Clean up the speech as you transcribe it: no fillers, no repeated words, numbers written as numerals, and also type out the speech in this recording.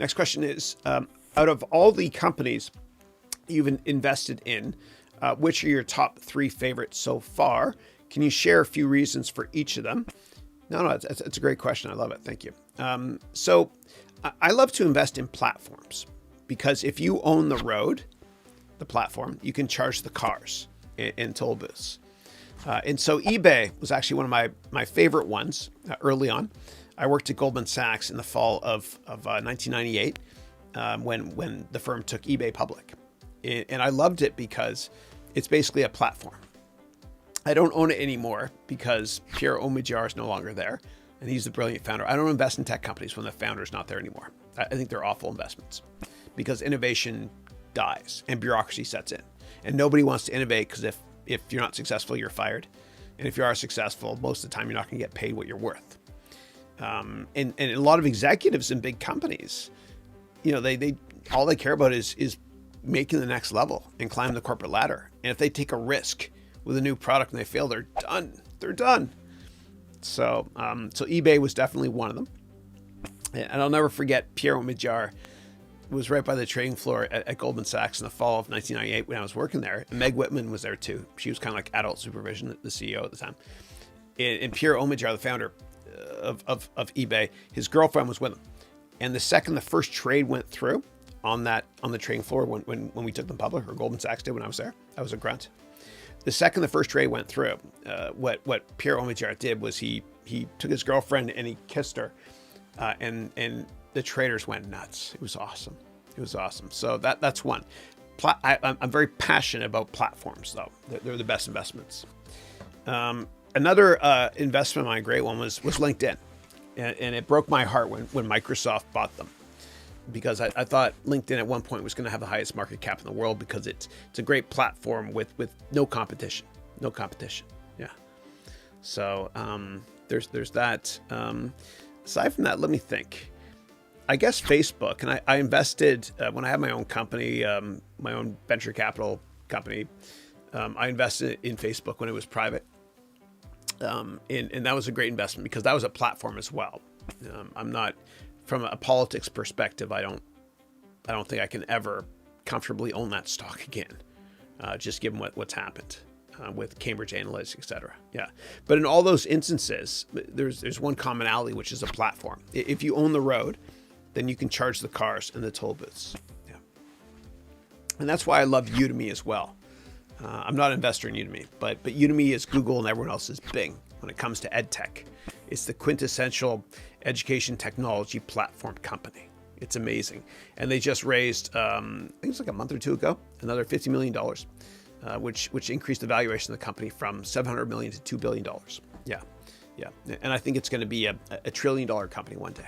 Next question is, out of all the companies you've invested in, which are your top 3 favorites so far? Can you share a few reasons for each of them? No, it's a great question. I love it. Thank you. So I love to invest in platforms because if you own the road, the platform, you can charge the cars in toll booths. And so eBay was actually one of my favorite ones early on. I worked at Goldman Sachs in the fall of 1998 when the firm took eBay public. And I loved it because it's basically a platform. I don't own it anymore because Pierre Omidyar is no longer there, and he's the brilliant founder. I don't invest in tech companies when the founder is not there anymore. I think they're awful investments because innovation dies and bureaucracy sets in. And nobody wants to innovate because if you're not successful, you're fired. And if you are successful, most of the time you're not going to get paid what you're worth. And a lot of executives in big companies, they all they care about is making the next level and climb the corporate ladder. And if they take a risk with a new product and they fail, they're done. They're done. So eBay was definitely one of them. And I'll never forget Pierre Omidyar was right by the trading floor at Goldman Sachs in the fall of 1998 when I was working there. And Meg Whitman was there too. She was kind of like adult supervision, the CEO at the time. And Pierre Omidyar, the founder of eBay, his girlfriend was with him. And the second the first trade went through on the trading floor when we took them public, or Goldman Sachs did when I was there, I was a grunt. The second the first trade went through, what Pierre Omidyar did was he took his girlfriend and he kissed her, and the traders went nuts. It was awesome. It was awesome. So that's one. I'm very passionate about platforms, though. They're the best investments. Another investment of mine, a great one, was LinkedIn, and it broke my heart when Microsoft bought them, because I thought LinkedIn at one point was going to have the highest market cap in the world because it's a great platform with no competition. No competition. Yeah. So there's that. Aside from that, let me think. I guess Facebook, and I invested when I had my own company, my own venture capital company. I invested in Facebook when it was private, and that was a great investment because that was a platform as well. I'm not, from a politics perspective, I don't think I can ever comfortably own that stock again, just given what's happened with Cambridge Analytica, et cetera. Yeah. But in all those instances, there's one commonality, which is a platform. If you own the road, then you can charge the cars and the toll booths. Yeah. And that's why I love Udemy as well. I'm not an investor in Udemy, but Udemy is Google and everyone else's Bing when it comes to EdTech. It's the quintessential education technology platform company. It's amazing. And they just raised, I think it was like a month or two ago, another $50 million, which increased the valuation of the company from $700 million to $2 billion. Yeah. Yeah. And I think it's going to be a $1 trillion company one day.